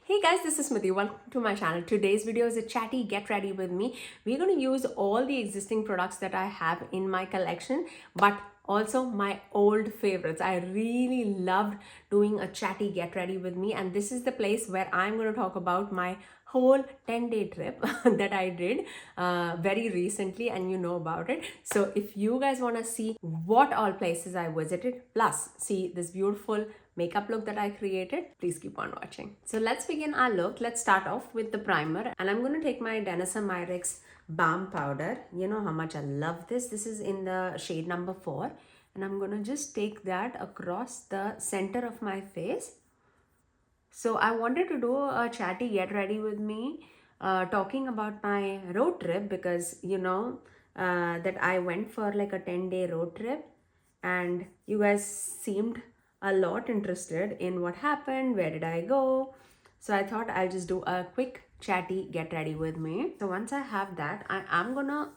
Hey guys, this is Smithy. Welcome to my channel. Today's video is a chatty get ready with me. We're going to use all the existing products that I have in my collection, but also my old favorites. I really loved doing a chatty get ready with me, and this is the place where I'm going to talk about my whole 10-day trip that I did very recently, and you know about it. So if you guys want to see what all places I visited, plus see this beautiful makeup look that I created, please keep on watching. So let's begin our look. Let's start off with the primer, and I'm going to take my Danessa Myricks Balm powder. You know how much I love this. This is in the shade number 4, and I'm going to just take that across the center of my face. So I wanted to do a chatty get ready with me, talking about my road trip, because you know that I went for like a 10-day road trip, and you guys seemed a lot interested in what happened, where did I go. So I thought I'll just do a quick chatty get ready with me. So once I have that, I am gonna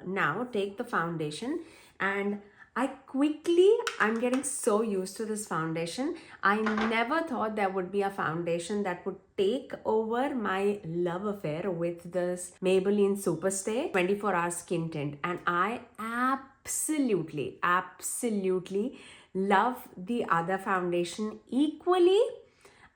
now take the foundation, and I'm getting so used to this foundation. I never thought there would be a foundation that would take over my love affair with this Maybelline Superstay 24 Hour Skin Tint. And I absolutely love the other foundation equally.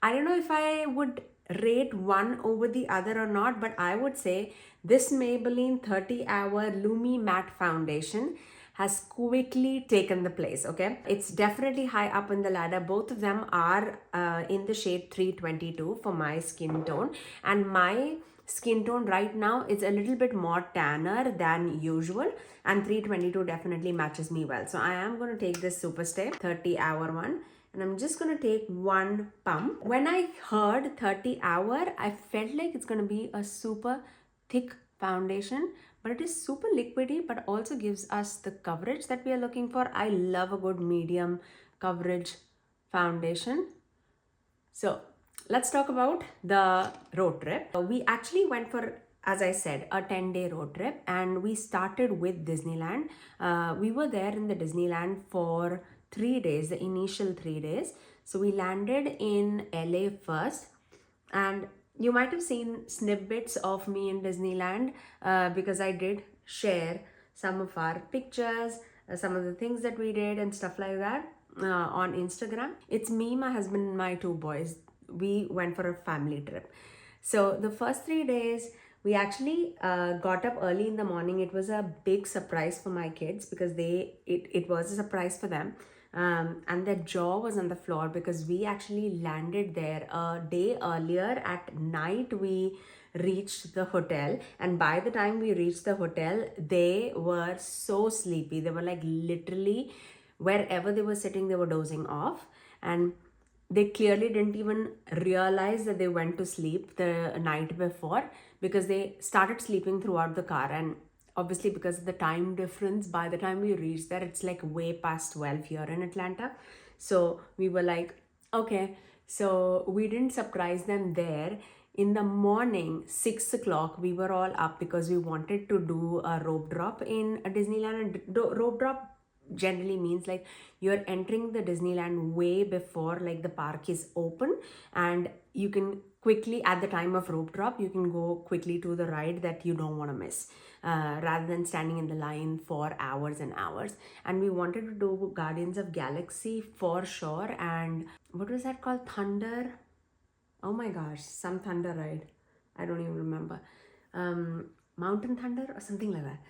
I don't know if I would rate one over the other or not, but I would say this Maybelline 30 Hour Lumi Matte Foundation has quickly taken the place, okay? It's definitely high up in the ladder. Both of them are in the shade 322 for my skin tone. And my skin tone right now is a little bit more tanner than usual, and 322 definitely matches me well. So I am going to take this Superstay 30 Hour one, and I'm just going to take one pump. When I heard 30 Hour, I felt like it's going to be a super thick foundation, but it is super liquidy, but also gives us the coverage that we are looking for. I love a good medium coverage foundation. So let's talk about the road trip. We actually went for, as I said, a 10-day road trip, and we started with Disneyland. We were there in the Disneyland for 3 days, the initial 3 days. So we landed in LA first, and you might have seen snippets of me in Disneyland because I did share some of our pictures, some of the things that we did and stuff like that on Instagram. It's me, my husband, and my 2 boys. We went for a family trip. So the first 3 days, we actually got up early in the morning. It was a big surprise for my kids because it was a surprise for them. And their jaw was on the floor because we actually landed there a day earlier. At night we reached the hotel, and by the time we reached the hotel, they were so sleepy. They were like literally wherever they were sitting, they were dozing off, and they clearly didn't even realize that they went to sleep the night before, because they started sleeping throughout the car. And obviously, because of the time difference, by the time we reached there, it's like way past 12 here in Atlanta. So we were like, okay. So we didn't surprise them there. In the morning, 6 o'clock, we were all up because we wanted to do a rope drop in a Disneyland. And rope drop generally means like you're entering the Disneyland way before like the park is open, and you can quickly, at the time of rope drop, you can go quickly to the ride that you don't want to miss, rather than standing in the line for hours and hours. And we wanted to do Guardians of Galaxy for sure. And what was that called? Thunder? Oh my gosh, some thunder ride. I don't even remember. Mountain Thunder or something like that.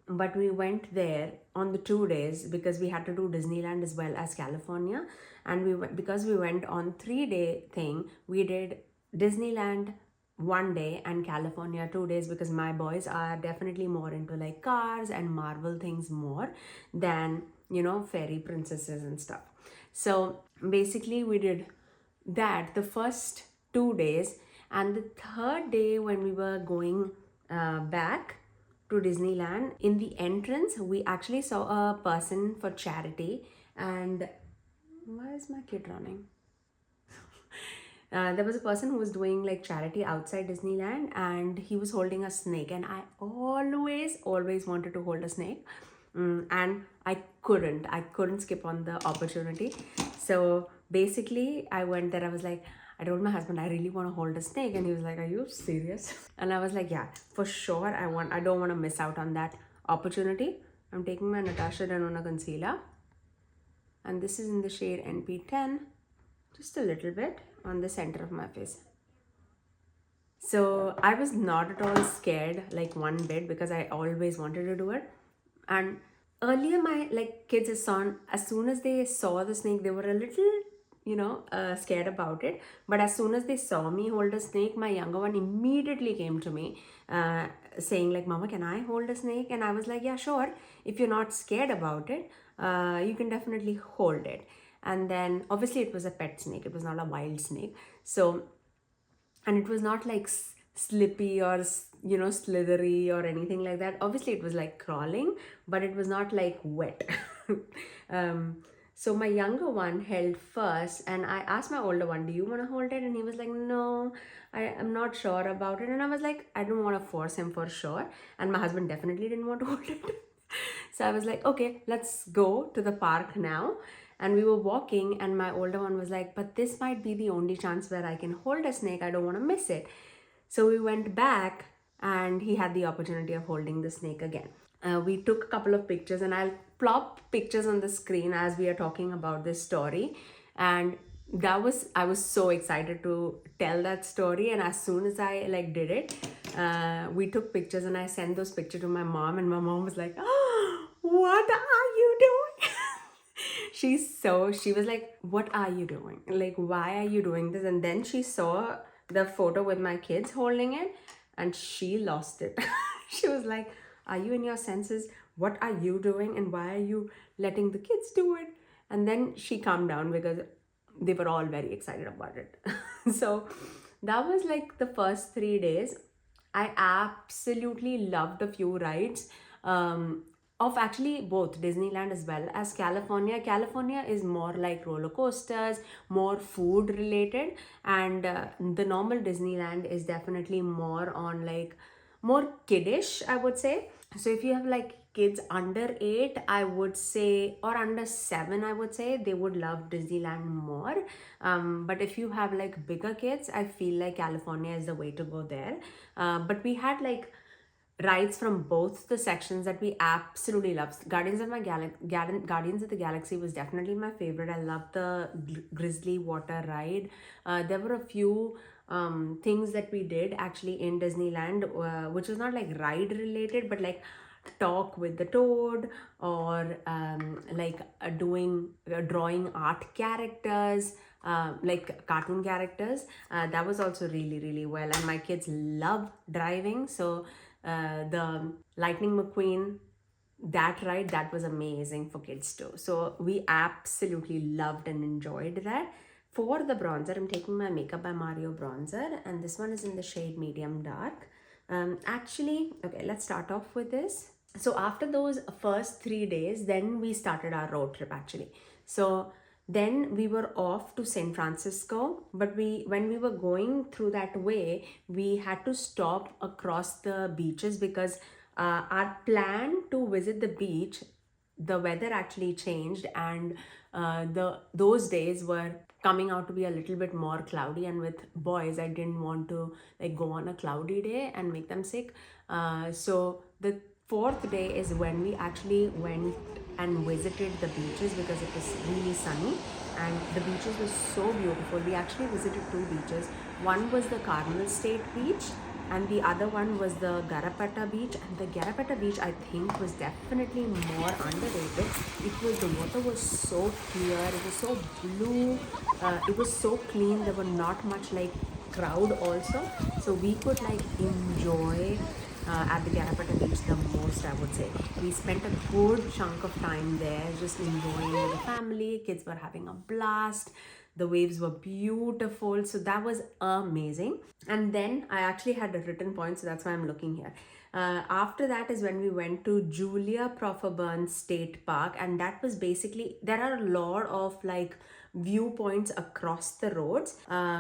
But we went there on the 2 days because we had to do Disneyland as well as California. And because we went on 3-day thing, we did Disneyland 1 day and California 2 days, because my boys are definitely more into like cars and Marvel things more than, you know, fairy princesses and stuff. So basically we did that the first 2 days, and the third day when we were going back to Disneyland, in the entrance we actually saw a person for charity. And why is my kid running? There was a person who was doing like charity outside Disneyland, and he was holding a snake, and I always wanted to hold a snake, and I couldn't skip on the opportunity. So basically I went there, I was like, I told my husband, I really want to hold a snake. And he was like, are you serious? And I was like, yeah, for sure. I don't want to miss out on that opportunity. I'm taking my Natasha Denona concealer. And this is in the shade NP10. Just a little bit on the center of my face. So I was not at all scared, like one bit, because I always wanted to do it. And earlier my kids as soon as they saw the snake, they were a little scared about it. But as soon as they saw me hold a snake, my younger one immediately came to me saying like, Mama, can I hold a snake? And I was like, yeah, sure. If you're not scared about it, you can definitely hold it. And then obviously it was a pet snake, it was not a wild snake. So, and it was not like slippy or slithery or anything like that. Obviously it was like crawling, but it was not like wet. So my younger one held first, and I asked my older one, do you want to hold it? And he was like, no, I am not sure about it. And I was like, I don't want to force him for sure. And my husband definitely didn't want to hold it. So I was like, okay, let's go to the park now. And we were walking, and my older one was like, but this might be the only chance where I can hold a snake. I don't want to miss it. So we went back, and he had the opportunity of holding the snake again. We took a couple of pictures, and I'll plop pictures on the screen as we are talking about this story. And I was so excited to tell that story. And as soon as I did it, we took pictures, and I sent those pictures to my mom, and my mom was like, oh, what are you doing? She was like, what are you doing? Like, why are you doing this? And then she saw the photo with my kids holding it, and she lost it. She was like, are you in your senses? What are you doing? And why are you letting the kids do it? And then she calmed down because they were all very excited about it. So that was like the first 3 days. I absolutely loved a few rides. Of actually both Disneyland as well as California. California is more like roller coasters, more food related, and the normal Disneyland is definitely more on like more kiddish, I would say. So if you have like kids under 8, I would say, or under 7, I would say, they would love Disneyland more. But if you have like bigger kids, I feel like California is the way to go there. But we had like rides from both the sections that we absolutely loved. Guardians of the Galaxy was definitely my favorite. I loved the Grizzly Water ride. There were a few things that we did actually in Disneyland, which was not like ride related, but like talk with the toad, or drawing art characters, like cartoon characters. That was also really, really well. And my kids love driving, so the Lightning McQueen, that ride, that was amazing for kids too. So we absolutely loved and enjoyed that. For the bronzer, I'm taking my Makeup by Mario bronzer, and this one is in the shade medium dark. Okay, let's start off with this. So after those first 3 days, then we started our road trip actually. So then we were off to San Francisco, but when we were going through that way, we had to stop across the beaches because our plan to visit the beach, the weather actually changed, and those days were coming out to be a little bit more cloudy, and with boys I didn't want to like go on a cloudy day and make them sick. So the 4th day is when we actually went and visited the beaches because it was really sunny and the beaches were so beautiful. We actually visited 2 beaches. One was the Carmel State Beach and the other one was the Garapata Beach. And the Garapata Beach, I think, was definitely more underrated. The water was so clear, it was so blue, it was so clean. There were not much like crowd also, so we could like enjoy at the Garapata Beach the most, I would say. We spent a good chunk of time there just enjoying with the family. Kids were having a blast. The waves were beautiful, so that was amazing. And then I actually had a written point, so that's why I'm looking here. After that is when we went to Julia Profferburn State Park, and that was basically, there are a lot of like viewpoints across the roads.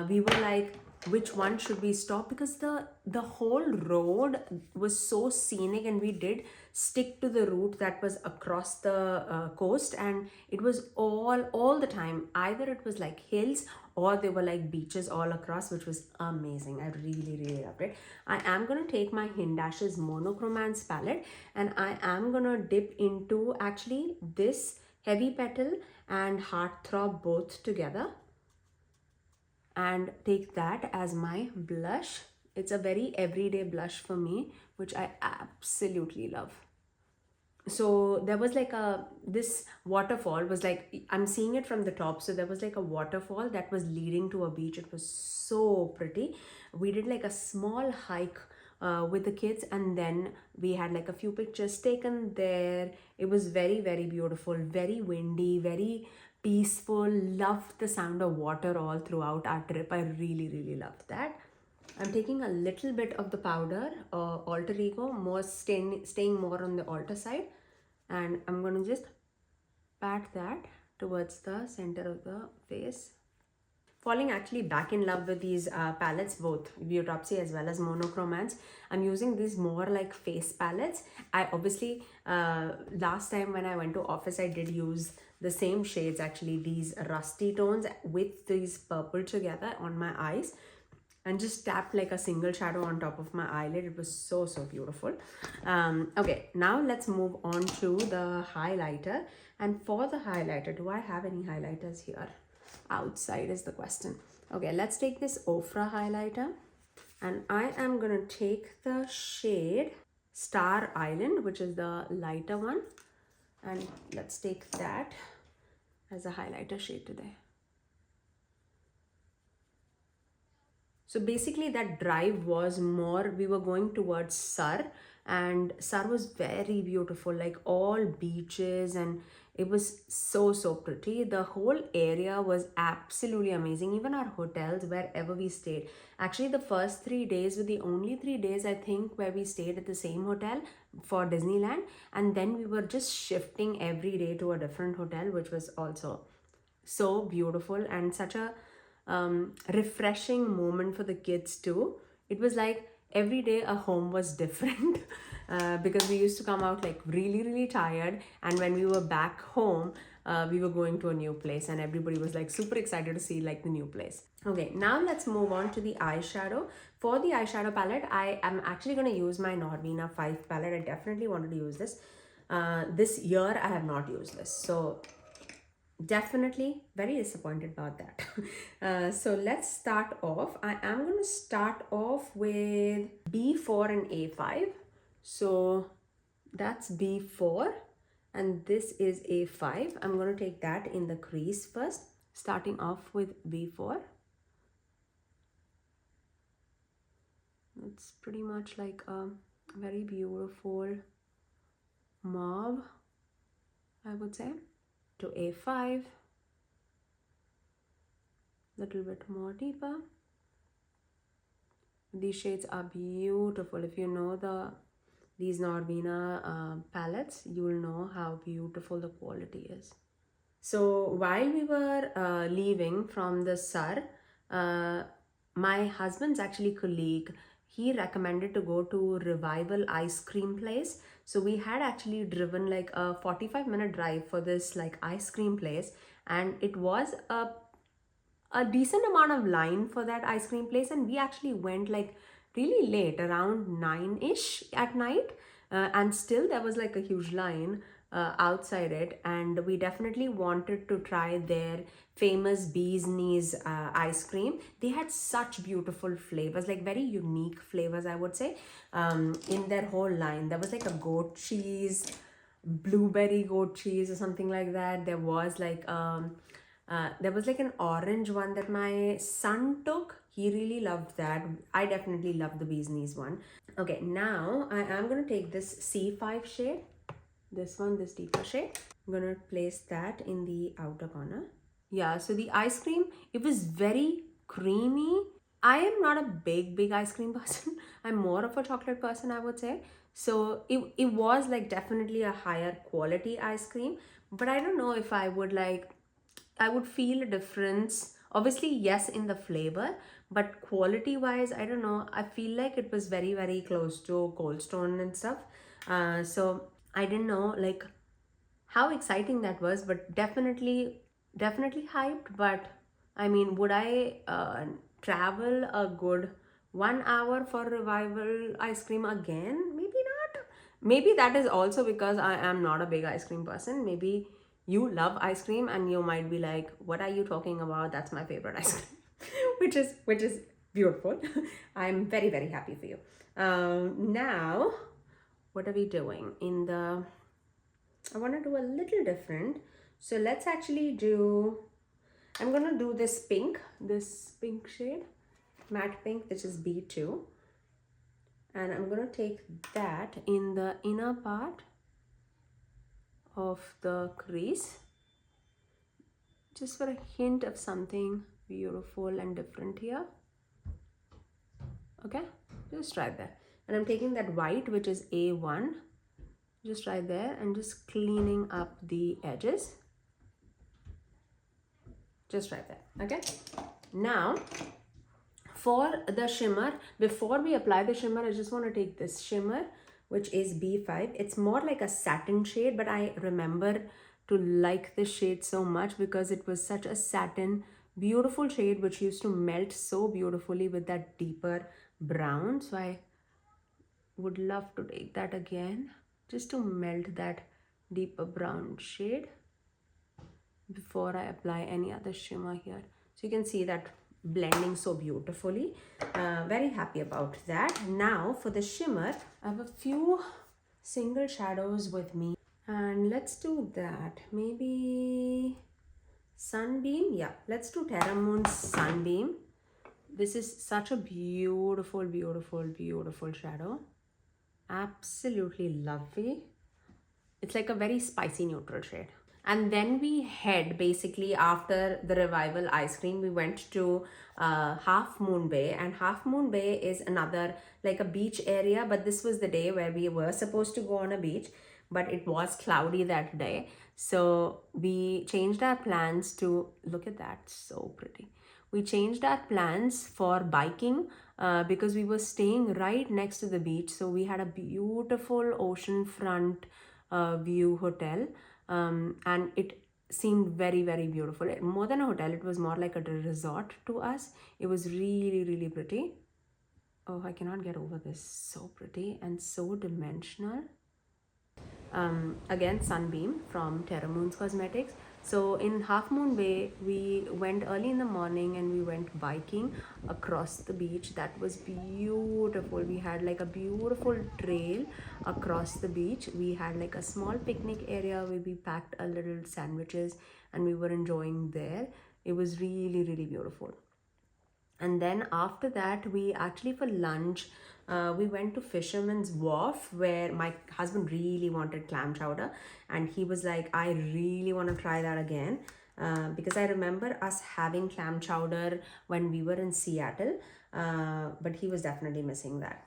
We were like, which one should we stop, because the whole road was so scenic, and we did stick to the route that was across the coast, and it was all the time, either it was like hills or they were like beaches all across, which was amazing. I really, really loved it. I am going to take my Hindash's monochromance palette, and I am going to dip into actually this Heavy Petal and Heartthrob both together, and take that as my blush. It's a very everyday blush for me, which I absolutely love. So there was like this waterfall was like, I'm seeing it from the top, so there was like a waterfall that was leading to a beach. It was so pretty. We did like a small hike with the kids, and then we had like a few pictures taken there. It was very, very beautiful, very windy, very peaceful. Loved the sound of water all throughout our trip. I really, really loved that. I'm taking a little bit of the powder, Alter Ego, more staying more on the alter side, and I'm going to just pat that towards the center of the face. Falling actually back in love with these palettes, both Beautopsy as well as monochromance. I'm using these more like face palettes. I obviously, last time when I went to office, I did use the same shades, actually these rusty tones with these purple together on my eyes, and just tapped like a single shadow on top of my eyelid. It was so, so beautiful. Okay, now let's move on to the highlighter. And for the highlighter, do I have any highlighters here? Outside is the question. Okay, let's take this Ofra highlighter, and I am gonna take the shade Star Island, which is the lighter one, and let's take that as a highlighter shade today. So basically that drive was more, we were going towards Sar, and Sar was very beautiful, like all beaches, and it was so, so pretty. The whole area was absolutely amazing. Even our hotels, wherever we stayed. Actually, the first 3 days were the only 3 days, I think, where we stayed at the same hotel for Disneyland. And then we were just shifting every day to a different hotel, which was also so beautiful and such a refreshing moment for the kids too. It was like every day a home was different because we used to come out like really, really tired, and when we were back home, we were going to a new place, and everybody was like super excited to see like the new place. Okay, now let's move on to the eyeshadow. For the eyeshadow palette, I am actually going to use my Norvina 5 palette. I definitely wanted to use this. This year I have not used this, so definitely very disappointed about that. So let's start off. I am going to start off with B4 and A5. So that's B4 and this is A5. I'm going to take that in the crease first, starting off with B4. It's pretty much like a very beautiful mauve, I would say. To A5, little bit more deeper. These shades are beautiful. If you know these Norvina palettes, you will know how beautiful the quality is. So while we were leaving from the Sar, my husband's actually colleague, he recommended to go to Revival ice cream place. So we had actually driven like a 45-minute drive for this like ice cream place, and it was a decent amount of line for that ice cream place, and we actually went like really late, around 9ish at night, and still there was like a huge line outside it, and we definitely wanted to try their famous bee's knees ice cream. They had such beautiful flavors, like very unique flavors, I would say, in their whole line. There was like a goat cheese, blueberry goat cheese or something like that. There was like an orange one that my son took. He really loved that. I definitely loved the bee's knees one. Okay, now I am going to take this C5 shade, this one, this deeper shade. I'm going to place that in the outer corner. Yeah, so the ice cream, it was very creamy. I am not a big ice cream person. I'm more of a chocolate person, I would say. So it was like definitely a higher quality ice cream, but I don't know if I would feel a difference. Obviously, yes, in the flavor, but quality wise, I don't know. I feel like it was very, very close to Cold Stone and stuff. So I didn't know like how exciting that was, but definitely hyped, but I mean, would I travel a good 1 hour for revival ice cream again? Maybe not. Maybe that is also because I am not a big ice cream person. Maybe you love ice cream and you might be like, what are you talking about? That's my favorite ice cream. which is beautiful. I'm very, very happy for you. Now, what are we doing in the... I want to do a little different. So let's actually do... I'm going to do this pink shade, matte pink, which is B2. And I'm going to take that in the inner part of the crease, just for a hint of something beautiful and different here. Okay, just right there. And I'm taking that white, which is A1, just right there, and just cleaning up the edges. Just right there. Okay, now for the shimmer, before we apply the shimmer, I just want to take this shimmer, which is B5. It's more like a satin shade, but I remember to like this shade so much because it was such a satin, beautiful shade which used to melt so beautifully with that deeper brown. So I would love to take that again, just to melt that deeper brown shade before I apply any other shimmer here. So you can see that blending so beautifully. Very happy about that. Now for the shimmer, I have a few single shadows with me, and let's do that. Maybe Sunbeam. Yeah, let's do Terra Moons Sunbeam. This is such a beautiful, beautiful, beautiful shadow. Absolutely lovely. It's like a very spicy neutral shade. And then we head, basically after the revival ice cream, we went to Half Moon Bay. And Half Moon Bay is another, like a beach area, but this was the day where we were supposed to go on a beach, but it was cloudy that day. So we changed our plans to, look at that, so pretty. We changed our plans for biking because we were staying right next to the beach. So we had a beautiful oceanfront view hotel. And it seemed very, very beautiful. More than a hotel, it was more like a resort to us. It was really, really pretty. Oh, I cannot get over this. So pretty and so dimensional. Again, Sunbeam from Terra Moons Cosmetics. So in Half Moon Bay, we went early in the morning and we went biking across the beach. That was beautiful. We had like a beautiful trail across the beach. We had like a small picnic area where we packed a little sandwiches and we were enjoying there. It was really, really beautiful. And then after that, we actually, for lunch, we went to Fisherman's Wharf, where my husband really wanted clam chowder, and he was like, I really want to try that again, because I remember us having clam chowder when we were in Seattle, but he was definitely missing that.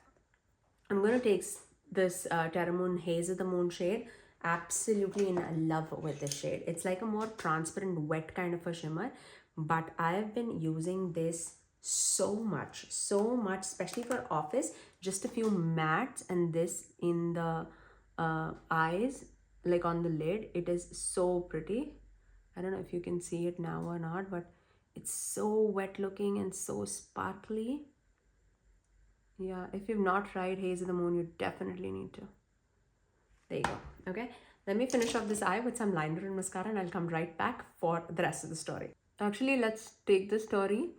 I'm going to take this Terra Moon Haze of the Moon shade. Absolutely in love with this shade. It's like a more transparent, wet kind of a shimmer, but I've been using this so much, especially for office. Just a few mattes and this in the eyes, like on the lid. It is so pretty. I don't know if you can see it now or not, but it's so wet looking and so sparkly. Yeah, if you've not tried Haze of the Moon, you definitely need to. There you go. Okay, let me finish off this eye with some liner and mascara, and I'll come right back for the rest of the story. Actually, let's take the story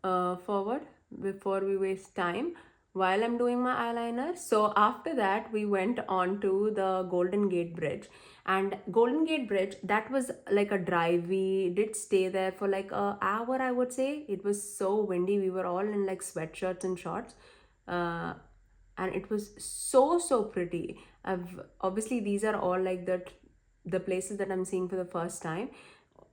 forward before we waste time while I'm doing my eyeliner. So after that, we went on to the Golden Gate Bridge. And Golden Gate Bridge, that was like a drive. We did stay there for like an hour, I would say. It was so windy. We were all in like sweatshirts and shorts. And it was so pretty. Obviously, these are all like the places that I'm seeing for the first time.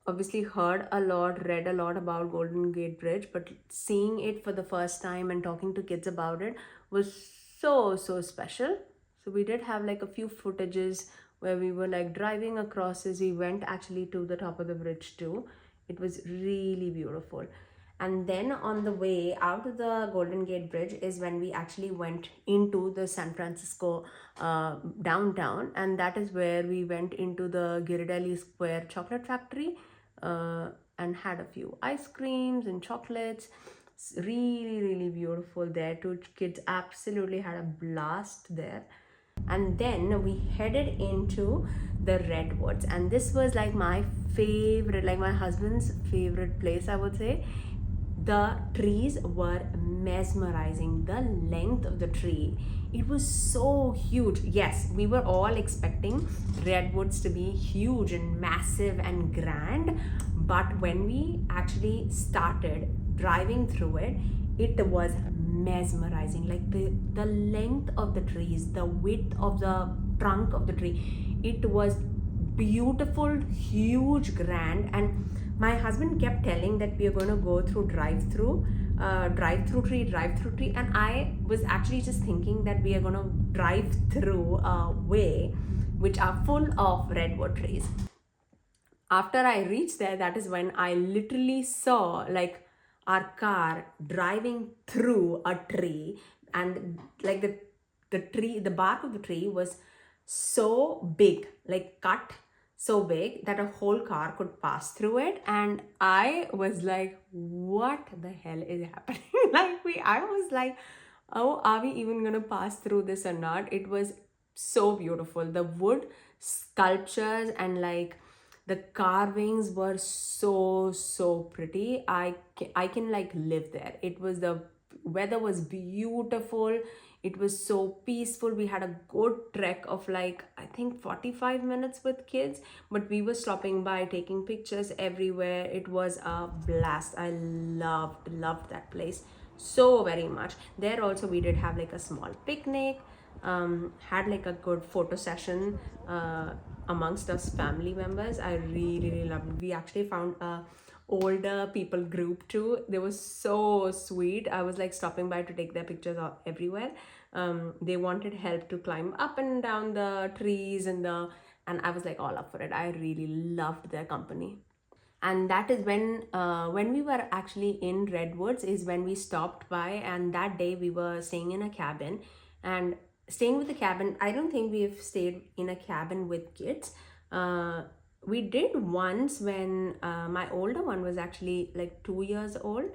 Obviously heard a lot, read a lot about Golden Gate Bridge, but seeing it for the first time and talking to kids about it was so special. So we did have like a few footages where we were like driving across as we went actually to the top of the bridge too. It was really beautiful. And then on the way out of the Golden Gate Bridge is when we actually went into the San Francisco downtown, and that is where we went into the Ghirardelli Square chocolate factory. and had a few ice creams and chocolates. It's really beautiful there too. Kids absolutely had a blast there. And then we headed into the Redwoods, and this was like my favorite, like my husband's favorite place, I would say. The trees were mesmerizing. The length of the tree, it was so huge. Yes, we were all expecting Redwoods to be huge and massive and grand, but when we actually started driving through it, it was mesmerizing. Like the length of the trees, the width of the trunk of the tree, it was beautiful, huge, grand. And my husband kept telling that we are going to go through drive-through tree, and I was actually just thinking that we are going to drive through a way which are full of redwood trees. After I reached there, that is when I literally saw like our car driving through a tree, and like the bark of the tree was so big, like cut so big that a whole car could pass through it. And I was like, what the hell is happening? I was like, oh, are we even gonna pass through this or not? It was so beautiful. The wood sculptures and like the carvings were so pretty. I can like live there. The weather was beautiful. It was so peaceful. We had a good trek of like, I think 45 minutes with kids, but we were stopping by, taking pictures everywhere. It was a blast. I loved that place so very much. There also we did have like a small picnic, had like a good photo session amongst us family members. I really loved it. We actually found a older people group too. They were so sweet. I was like stopping by to take their pictures everywhere. They wanted help to climb up and down the trees and I was like all up for it. I really loved their company. And that is when we were actually in Redwoods is when we stopped by, and that day we were staying in a cabin. And staying with the cabin, I don't think we've stayed in a cabin with kids. We did once when my older one was actually like 2 years old.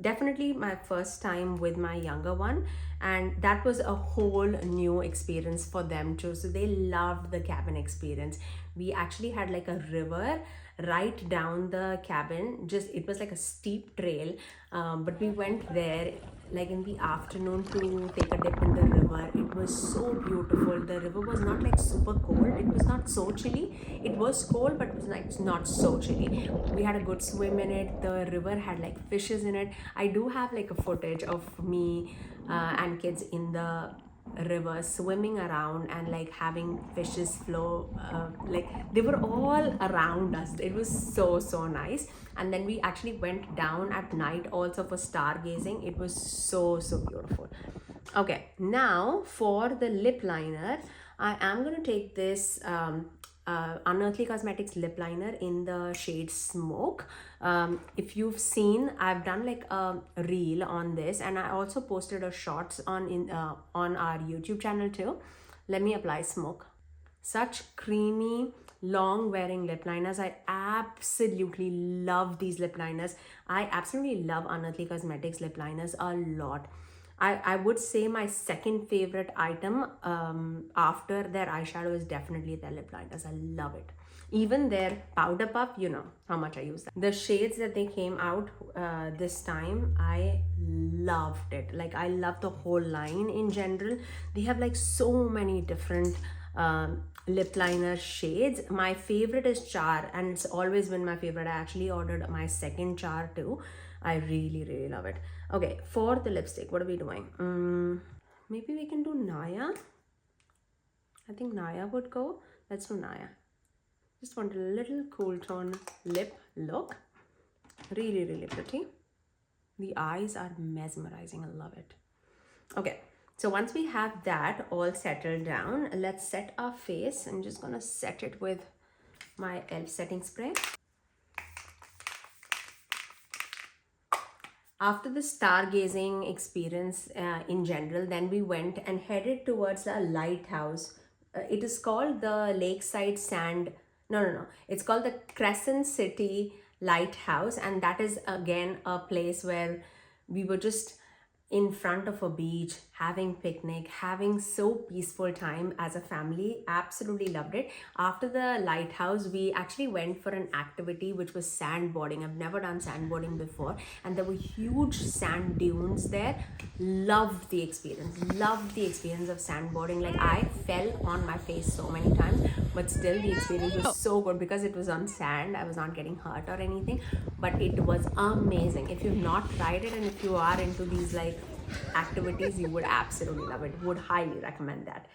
Definitely my first time with my younger one, and that was a whole new experience for them too. So they loved the cabin experience. We actually had like a river right down the cabin. Just it was like a steep trail, but we went there like in the afternoon to take a dip in the river. It was so beautiful. The river was not like super cold. It was not so chilly. It was cold, but it was like not so chilly. We had a good swim in it. The river had like fishes in it. I do have like a footage of me and kids in the river swimming around and like having fishes flow, like they were all around us. It was so nice. And then we actually went down at night also for stargazing. It was so beautiful. Okay, now for the lip liner, I am going to take this Unearthly Cosmetics lip liner in the shade Smoke. If you've seen, I've done like a reel on this, and I also posted a shorts on our YouTube channel too. Let me apply Smoke. Such creamy, long wearing lip liners. I absolutely love these lip liners. I absolutely love Unearthly Cosmetics lip liners a lot. I would say my second favorite item after their eyeshadow is definitely their lip liners. I love it. Even their powder puff, you know how much I use that. The shades that they came out this time, I loved it. Like I love the whole line in general. They have like so many different lip liner shades. My favorite is Char, and it's always been my favorite. I actually ordered my second Char too. I really love it. Okay, for the lipstick, what are we doing? Maybe we can do Naya. I think Naya would go. Let's do Naya. Just want a little cool tone lip look. Really pretty. The eyes are mesmerizing. I love it. Okay, so once we have that all settled down, let's set our face. I'm just gonna set it with my e.l.f. setting spray. After the stargazing experience in general, then we went and headed towards a lighthouse. It is called the Lakeside Sand. No. It's called the Crescent City lighthouse, and that is again a place where we were just in front of a beach, having picnic, having so peaceful time as a family. Absolutely loved it. After the lighthouse, we actually went for an activity which was sandboarding. I've never done sandboarding before, and there were huge sand dunes there. Loved the experience. Loved the experience of sandboarding. Like, I fell on my face so many times, but still the experience was so good because it was on sand. I was not getting hurt or anything, but it was amazing. If you've not tried it and if you are into these like activities, you would absolutely love it. Would highly recommend that.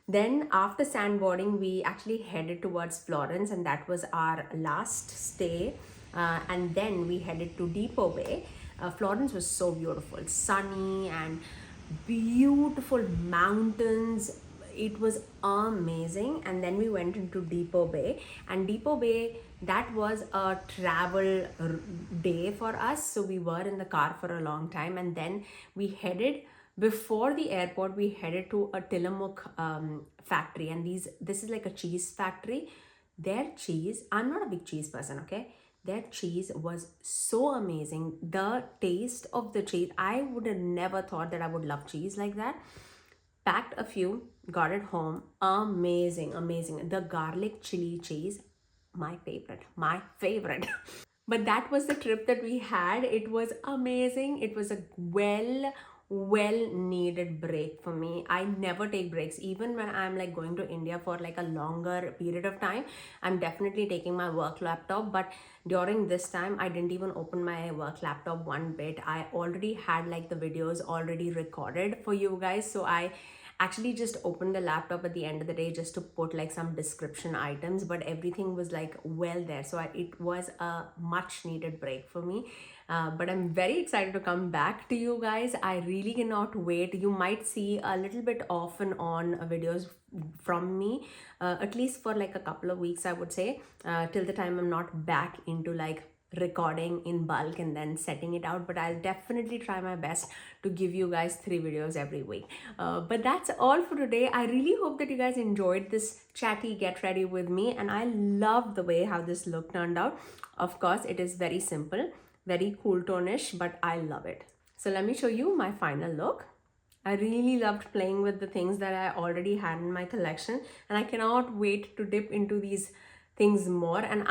Then after sandboarding, we actually headed towards Florence, and that was our last stay. And then we headed to Depot Bay. Florence was so beautiful, sunny and beautiful mountains. It was amazing. And then we went into Depot Bay, and Depot Bay, that was a travel day for us. So we were in the car for a long time, and then we headed, before the airport, we headed to a Tillamook factory, and this is like a cheese factory. Their cheese, I'm not a big cheese person, okay? Their cheese was so amazing. The taste of the cheese, I would have never thought that I would love cheese like that. Packed a few, got it home. Amazing, amazing. The garlic chili cheese, my favorite, my favorite. But that was the trip that we had. It was amazing. It was a well needed break for me. I never take breaks, even when I'm like going to India for like a longer period of time. I'm definitely taking my work laptop, but during this time I didn't even open my work laptop one bit. I already had like the videos already recorded for you guys, so I actually just opened the laptop at the end of the day just to put like some description items, but everything was like well there. So it was a much needed break for me. But I'm very excited to come back to you guys. I really cannot wait. You might see a little bit off and on videos from me, at least for like a couple of weeks, I would say, till the time I'm not back into like recording in bulk and then setting it out. But I'll definitely try my best to give you guys 3 videos every week. But that's all for today. I really hope that you guys enjoyed this chatty get ready with me, and I love the way how this look turned out. Of course, it is very simple, very cool tone-ish, but I love it. So let me show you my final look. I really loved playing with the things that I already had in my collection, and I cannot wait to dip into these things more. And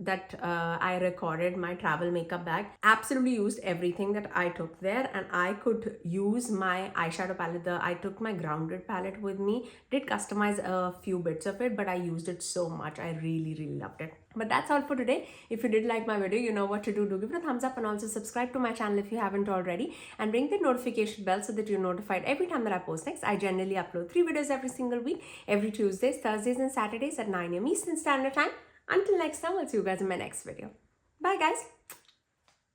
that I recorded my travel makeup bag. Absolutely used everything that I took there, and I could use my eyeshadow palette. I took my grounded palette with me, did customize a few bits of it, but I used it so much. I really loved it. But that's all for today. If you did like my video, you know what to do. Do give it a thumbs up, and also subscribe to my channel if you haven't already, and ring the notification bell so that you're notified every time that I post next. I generally upload 3 videos every single week, every Tuesdays, Thursdays and Saturdays at 9 AM Eastern Standard Time. Until next time, I'll see you guys in my next video. Bye guys.